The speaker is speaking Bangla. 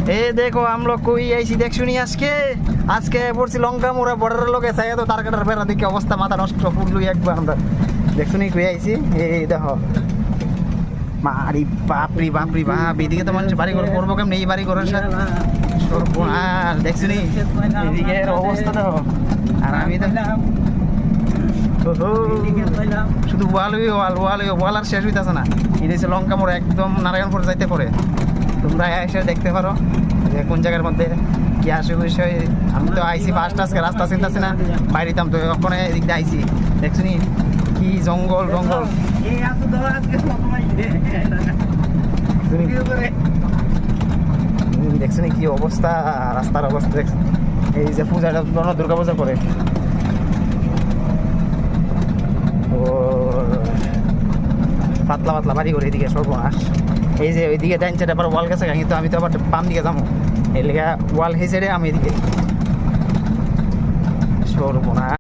এ দেখো আমরা কই আইছি দেখ শুনি আজকে পড়ছি লঙ্কা মোড়া বর্ডারের লোকে চাই তো তার কাটার বেড়া দেখি অবস্থা মাথা নষ্ট ফুললুই একবার আমরা দেখ শুনি কই আইছি এই দেখো মারি বাপরি বাপ এদিকে তো মানুষ বাড়ি ঘর করবো কেমন এই বাড়ি ঘরের সাথে আর দেখ শুনি এদিকে অবস্থা দেখো আর আমি তো শুধু ওয়াল আর শেষ হইতেছে না এটা হচ্ছে লঙ্কা মোড় একদম নারায়ণপুর যাইতে পরে তোমরা এসে দেখতে পারো যে কোন জায়গার মধ্যে কি আসে বিষয় আমি তো আইসি ফার্স্ট আজকে রাস্তা চিন্তাছি না বাইরেতাম তো ওখানে এদিক দিয়ে আইসি দেখছি কি জঙ্গল দেখছি কি অবস্থা রাস্তার অবস্থা দেখছি এই যে পূজাটা দুর্গা পূজা করে পাতলা বাড়ি করে এদিকে সর্বনাশ এই যে ওইদিকে ডাইন সাইডে আবার ওয়াল গেছে কিন্তু আমি তো আবার বাম দিকে যাবো এই লেগে ওয়াল এই সাইডে আমি এদিকে সর্বনাশ।